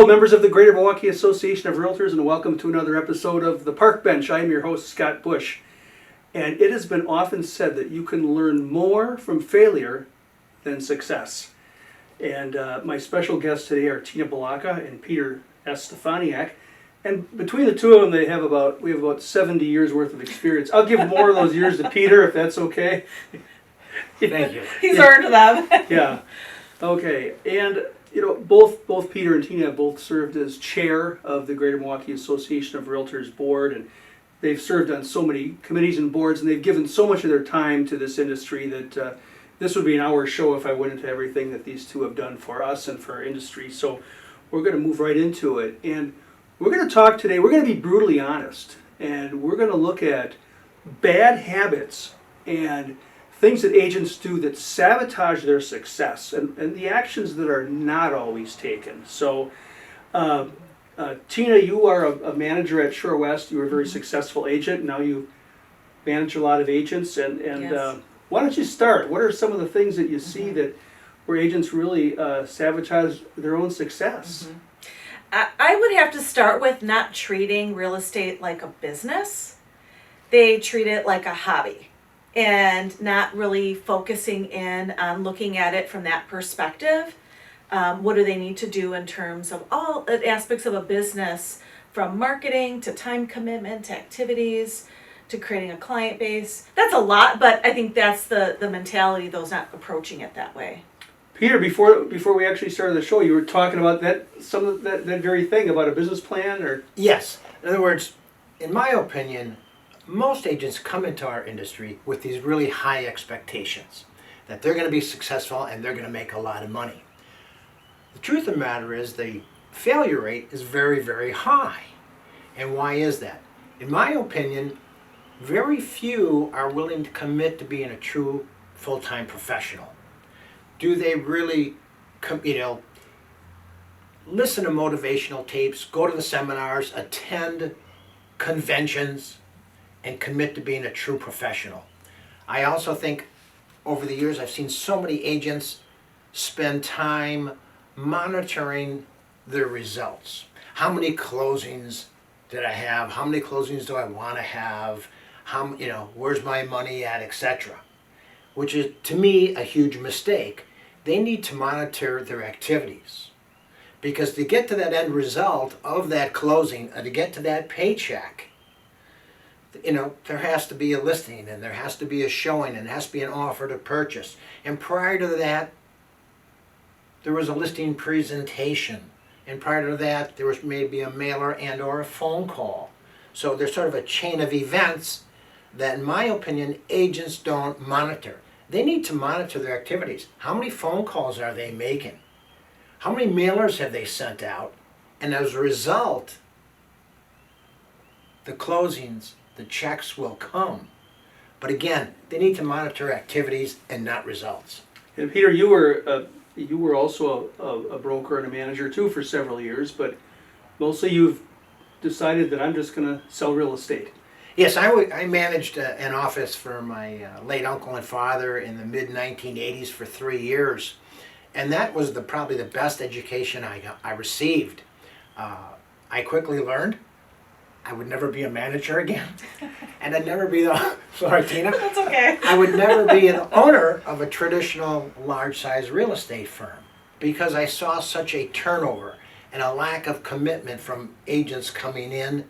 Hello, members of the Greater Milwaukee Association of Realtors, and welcome to another episode of The Park Bench. I am your host, Scott Bush, and it has been often said that you can learn more from failure than success. And my special guests today are Tina Balaka and Peter S. Stefaniak, and between the two of them, we have about 70 years worth of experience. I'll give more of those years to Peter, if that's okay. Thank you. He's earned them. Yeah. Okay, and both Peter and Tina have both served as chair of the Greater Milwaukee Association of Realtors board, and they've served on so many committees and boards, and they've given so much of their time to this industry that this would be an hour show if I went into everything that these two have done for us and for our industry. So we're going to move right into it, and we're going to talk today. We're going to be brutally honest, and we're going to look at bad habits and things that agents do that sabotage their success, and the actions that are not always taken. So, Tina, you are a manager at Shorewest. You were a very successful agent. Now you manage a lot of agents. And Yes. Why don't you start? What are some of the things that you see that where agents really sabotage their own success? I would have to start with not treating real estate like a business. They treat it like a hobby and not really focusing in on looking at it from that perspective. What do they need to do in terms of all aspects of a business, from marketing to time commitment to activities to creating a client base? That's a lot, but I think that's the mentality, those not approaching it that way. Peter, before we actually started the show, you were talking about that very thing about a business plan, or Yes. In other words, in my opinion, most agents come into our industry with these really high expectations that they're going to be successful and they're going to make a lot of money. The truth of the matter is the failure rate is very, very high. And why is that? In my opinion, very few are willing to commit to being a true full-time professional. Do they really, listen to motivational tapes, go to the seminars, attend conventions, and commit to being a true professional? I also think over the years I've seen so many agents spend time monitoring their results. How many closings did I have? How many closings do I want to have? Where's my money at, etc. Which is, to me, a huge mistake. They need to monitor their activities. Because to get to that end result of that closing, to get to that paycheck, there has to be a listing, and there has to be a showing, and there has to be an offer to purchase. And prior to that, there was a listing presentation. And prior to that, there was maybe a mailer and or a phone call. So there's sort of a chain of events that, in my opinion, agents don't monitor. They need to monitor their activities. How many phone calls are they making? How many mailers have they sent out? And as a result, the closings, the checks will come. But again, they need to monitor activities and not results. And Peter, you were also a broker and a manager too for several years, but mostly you've decided that I'm just going to sell real estate. Yes, I managed an office for my late uncle and father in the mid-1980s for 3 years. And that was probably the best education I received. I quickly learned I would never be a manager again. And I'd never be sorry, Tina. That's okay. I would never be an owner of a traditional large-size real estate firm because I saw such a turnover and a lack of commitment from agents coming in.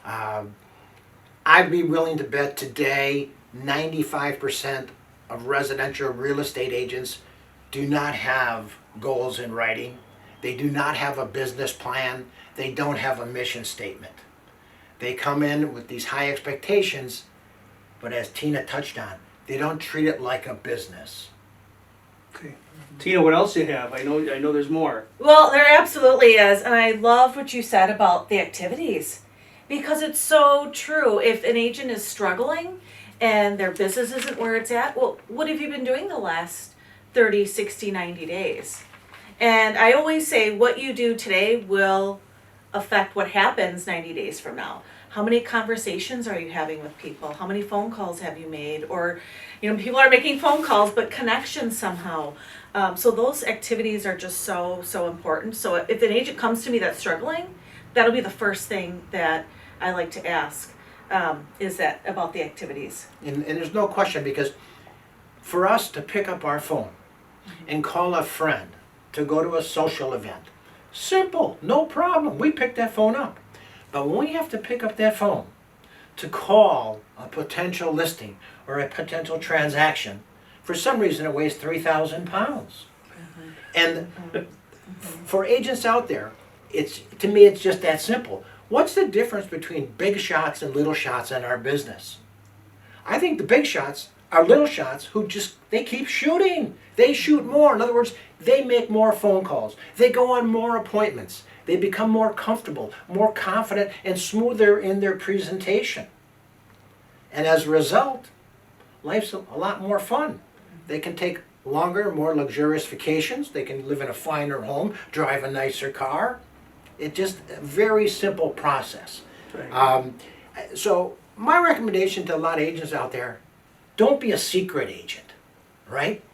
I'd be willing to bet today 95% of residential real estate agents do not have goals in writing. They do not have a business plan. They don't have a mission statement. They come in with these high expectations, but as Tina touched on, they don't treat it like a business. Okay. Tina, what else do you have? I know there's more. Well, there absolutely is. And I love what you said about the activities, because it's so true. If an agent is struggling and their business isn't where it's at, well, what have you been doing the last 30, 60, 90 days? And I always say what you do today will affect what happens 90 days from now. How many conversations are you having with people? How many phone calls have you made? Or, people are making phone calls, but connections somehow. So those activities are just so, so important. So if an agent comes to me that's struggling, that'll be the first thing that I like to ask, is that about the activities. And there's no question, because for us to pick up our phone and call a friend to go to a social event, simple, no problem. We pick that phone up. But when we have to pick up that phone to call a potential listing or a potential transaction, for some reason it weighs 3,000 pounds. And for agents out there, to me it's just that simple. What's the difference between big shots and little shots in our business? I think the big shots are little shots who they keep shooting. They shoot more. In other words, they make more phone calls. They go on more appointments. They become more comfortable, more confident, and smoother in their presentation. And as a result, life's a lot more fun. They can take longer, more luxurious vacations. They can live in a finer home, drive a nicer car. It's just a very simple process. Right. So my recommendation to a lot of agents out there, don't be a secret agent, right?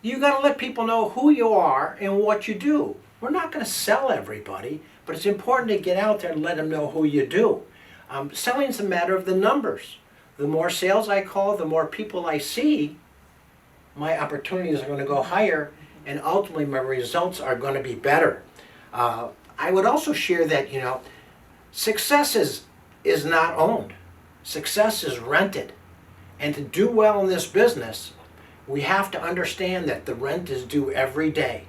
You got to let people know who you are and what you do. We're not going to sell everybody, but it's important to get out there and let them know who you do. Selling's a matter of the numbers. The more sales I call, the more people I see, my opportunities are going to go higher, and ultimately my results are going to be better. I would also share that, success is not owned. Success is rented. And to do well in this business, we have to understand that the rent is due every day.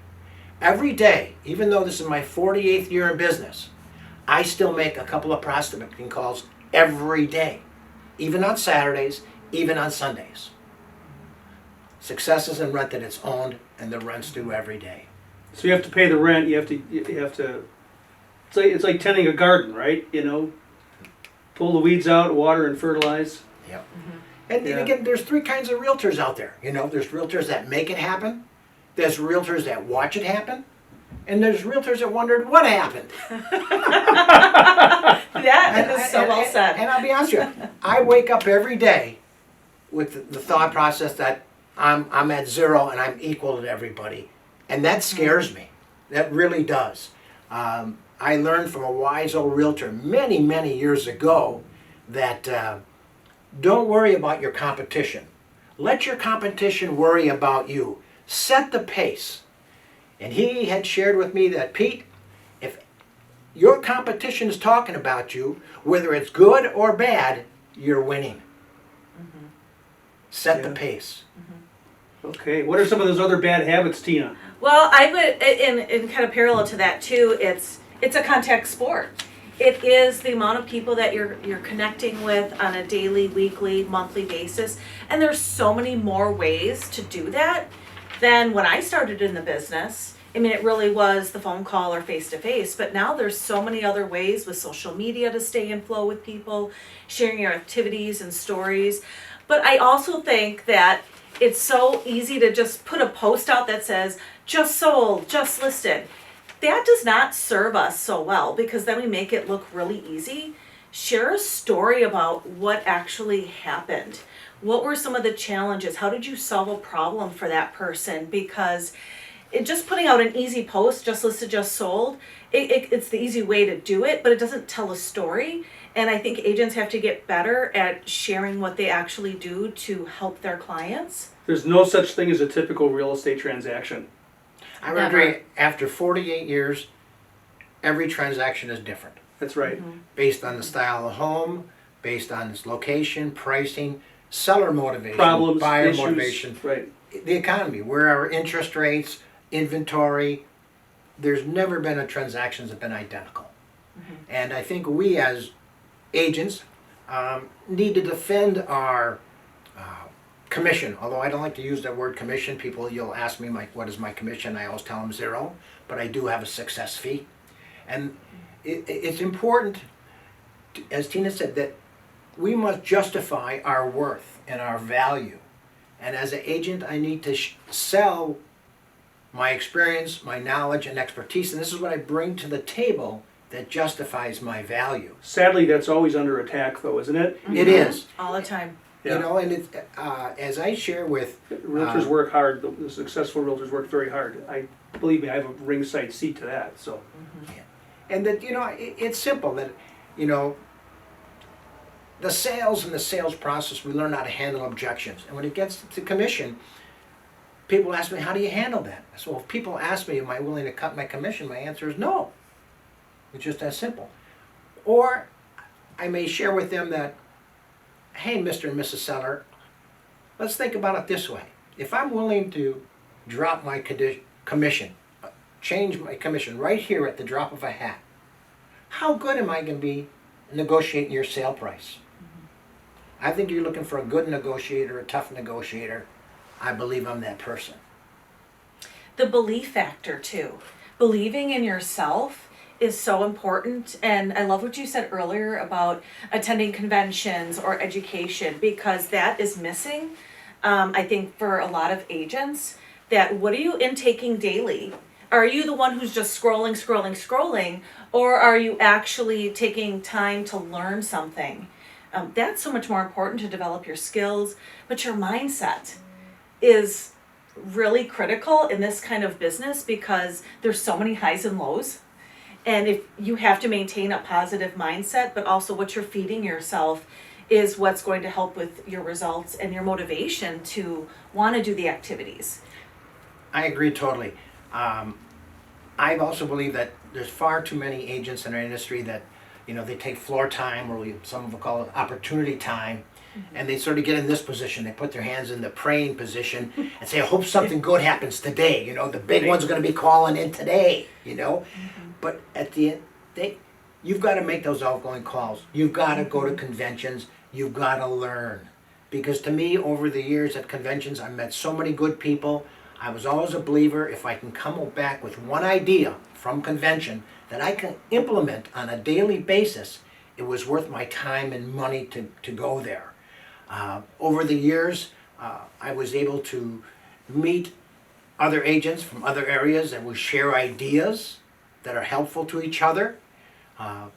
Every day, even though this is my 48th year in business, I still make a couple of prospecting calls every day, even on Saturdays, even on Sundays. Success isn't rented, it's owned, and the rent's due every day. So you have to pay the rent. You have to. It's like tending a garden, right? Pull the weeds out, water and fertilize. Yep. And again, there's three kinds of realtors out there. There's realtors that make it happen. There's realtors that watch it happen. And there's realtors that wondered what happened. That is so well said. And I'll be honest with you, I wake up every day with the thought process that I'm at zero and I'm equal to everybody. And that scares me. That really does. I learned from a wise old realtor many, many years ago that don't worry about your competition. Let your competition worry about you. Set the pace. And he had shared with me that, Pete, if your competition is talking about you, whether it's good or bad, you're winning. Set the pace. Okay. What are some of those other bad habits, Tina? Well, I would, in kind of parallel to that too, it's a contact sport. It is the amount of people that you're connecting with on a daily, weekly, monthly basis. And there's so many more ways to do that than when I started in the business. I mean, it really was the phone call or face-to-face, but now there's so many other ways with social media to stay in flow with people, sharing your activities and stories. But I also think that it's so easy to just put a post out that says, just sold, just listed. That does not serve us so well, because then we make it look really easy. Share a story about what actually happened. What were some of the challenges? How did you solve a problem for that person? Because just putting out an easy post, just listed, just sold, it's the easy way to do it, but it doesn't tell a story. And I think agents have to get better at sharing what they actually do to help their clients. There's no such thing as a typical real estate transaction. I would agree. After 48 years, every transaction is different. That's right. Based on the style of the home, based on its location, pricing, seller motivation, Problems, buyer issues, motivation, right. the economy, where our interest rates, inventory. There's never been a transaction that's been identical. And I think we as agents need to defend our commission. Although I don't like to use that word commission. People, you'll ask me, what is my commission? I always tell them 0, but I do have a success fee. And it's important, as Tina said, that we must justify our worth and our value. And as an agent, I need to sell my experience, my knowledge, and expertise. And this is what I bring to the table that justifies my value. Sadly, that's always under attack, though, isn't it? It is. All the time. Yeah. You know, and it, as I share with, Realtors work hard. The successful realtors work very hard. Believe me, I have a ringside seat to that. So, and that, you know, it's simple that, you know, the sales and the sales process, we learn how to handle objections. And when it gets to commission, people ask me, how do you handle that? I said, well, if people ask me, am I willing to cut my commission? My answer is no. It's just that simple. Or I may share with them that, hey, Mr. and Mrs. Seller, let's think about it this way. If I'm willing to drop my commission, change my commission right here at the drop of a hat, how good am I going to be negotiating your sale price? I think you're looking for a good negotiator, a tough negotiator. I believe I'm that person. The belief factor too. Believing in yourself is so important, and I love what you said earlier about attending conventions or education, because that is missing. I think for a lot of agents, that what are you intaking daily? Are you the one who's just scrolling, or are you actually taking time to learn something? That's so much more important to develop your skills, but your mindset is really critical in this kind of business because there's so many highs and lows. And if you have to maintain a positive mindset, but also what you're feeding yourself is what's going to help with your results and your motivation to want to do the activities. I agree totally. I also believe that there's far too many agents in our industry that, you know, they take floor time, or some will call it opportunity time, and they sort of get in this position. They put their hands in the praying position and say, I hope something good happens today. You know, the big one's going to be calling in today, you know. But at the end, you've got to make those outgoing calls. You've got to go to conventions. You've got to learn. Because to me, over the years at conventions, I've met so many good people. I was always a believer, if I can come back with one idea from convention that I can implement on a daily basis, it was worth my time and money to go there. Over the years, I was able to meet other agents from other areas, and we share ideas that are helpful to each other. I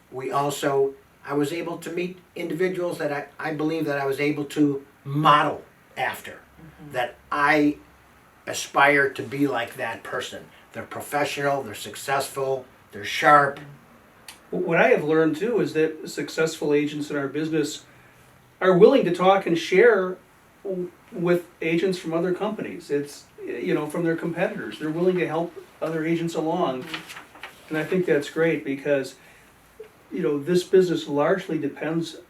was able to meet individuals that I believe that I was able to model after, that I aspire to be like that person. They're professional, they're successful, they're sharp. what I have learned too is that successful agents in our business are willing to talk and share with agents from other companies. It's, you know, from their competitors. They're willing to help other agents along. And I think that's great because, you know, this business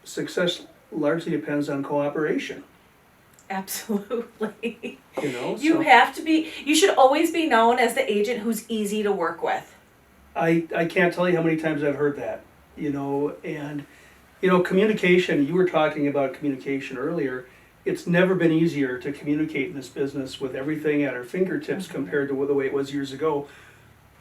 success largely depends on cooperation. Absolutely. You know, You should always be known as the agent who's easy to work with. I can't tell you how many times I've heard that, you know, and, you know, communication, you were talking about communication earlier. It's never been easier to communicate in this business with everything at our fingertips compared to the way it was years ago.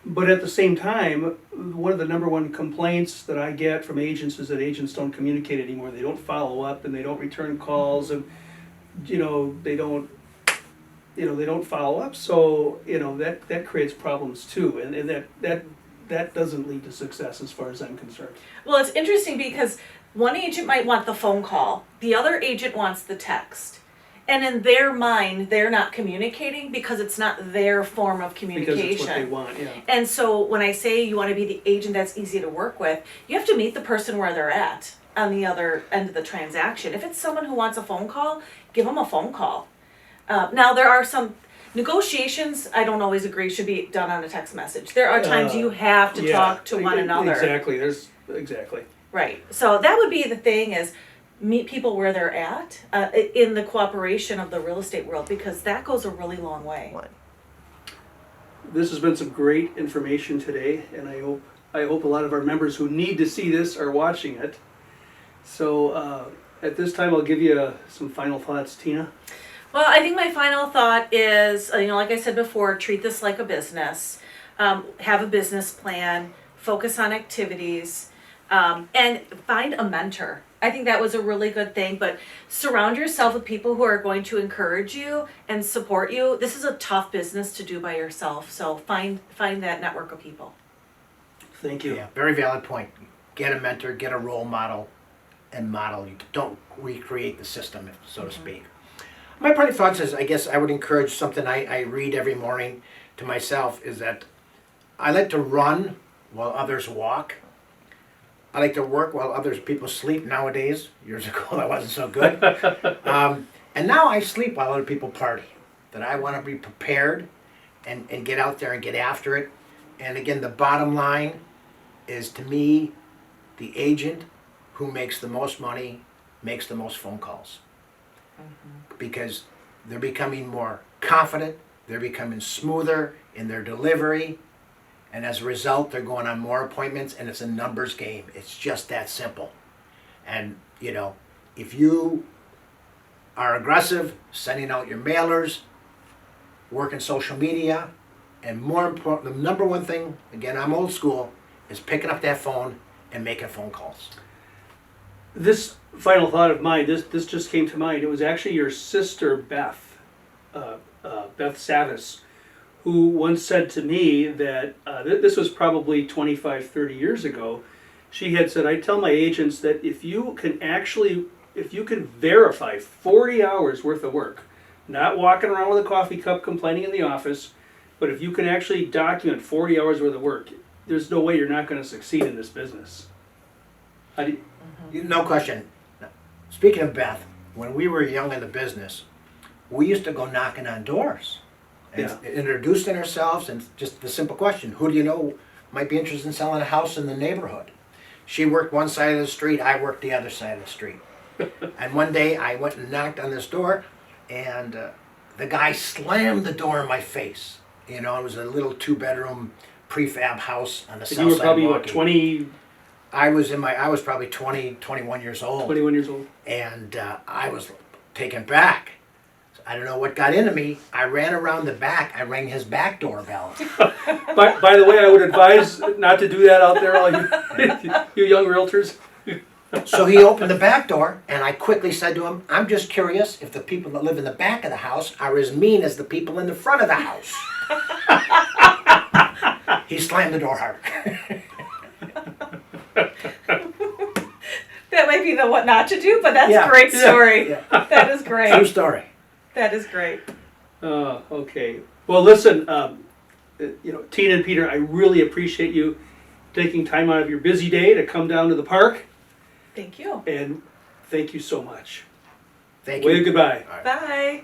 But at the same time, one of the number one complaints that I get from agents is that agents don't communicate anymore. They don't follow up and they don't return calls, and, you know, they don't follow up. So, you know, that creates problems too. And that doesn't lead to success as far as I'm concerned. Well, it's interesting because one agent might want the phone call, the other agent wants the text. And in their mind, they're not communicating because it's not their form of communication. Because it's what they want, yeah. And so when I say you want to be the agent that's easy to work with, you have to meet the person where they're at on the other end of the transaction. If it's someone who wants a phone call, give them a phone call. Now, there are some negotiations, I don't always agree, should be done on a text message. There are times you have to talk to one another. Exactly. Right. So that would be the thing, is meet people where they're at in the cooperation of the real estate world, because that goes a really long way. This has been some great information today, and I hope a lot of our members who need to see this are watching it. So at this time, I'll give you some final thoughts, Tina. Well, I think my final thought is, like I said before, treat this like a business. Have a business plan, focus on activities, and find a mentor. I think that was a really good thing, but surround yourself with people who are going to encourage you and support you. This is a tough business to do by yourself, so find that network of people. Thank you. Yeah, very valid point. Get a mentor, get a role model, and model. You don't recreate the system, so to speak. My parting thoughts is, I guess I would encourage something I read every morning to myself is that I like to run while others walk. I like to work while people sleep nowadays. Years ago, that wasn't so good. And now I sleep while other people party. That I want to be prepared and get out there and get after it. And again, the bottom line is, to me, the agent who makes the most money makes the most phone calls. Because they're becoming more confident, they're becoming smoother in their delivery, and as a result, they're going on more appointments, and it's a numbers game. It's just that simple. And, you know, if you are aggressive, sending out your mailers, working social media, and more important, the number one thing, again, I'm old school, is picking up that phone and making phone calls. This final thought of mine, this just came to mind. It was actually your sister, Beth Savis, who once said to me that, this was probably 25, 30 years ago. She had said, I tell my agents that if you can verify 40 hours worth of work, not walking around with a coffee cup complaining in the office, but if you can actually document 40 hours worth of work, there's no way you're not going to succeed in this business. How do you, No question. Speaking of Beth, when we were young in the business, we used to go knocking on doors and introducing ourselves, and just the simple question, who do you know might be interested in selling a house in the neighborhood? She worked one side of the street, I worked the other side of the street. And one day I went and knocked on this door, and the guy slammed the door in my face. You know, it was a little 2-bedroom prefab house on the south side. you were probably, of what, Milwaukee. 20, I was probably 20, 21 years old. 21 years old? And I was taken back. So I don't know what got into me. I ran around the back. I rang his back doorbell. By the way, I would advise not to do that out there, all you, you young realtors. So he opened the back door, and I quickly said to him, I'm just curious if the people that live in the back of the house are as mean as the people in the front of the house. He slammed the door harder. That might be the what not to do, but that's Yeah, a great story. yeah. That is great. True story. That is great. Okay. Well, listen, Tina and Peter, I really appreciate you taking time out of your busy day to come down to the park, Thank you. and thank you so much. Thank you. Wave goodbye. Bye.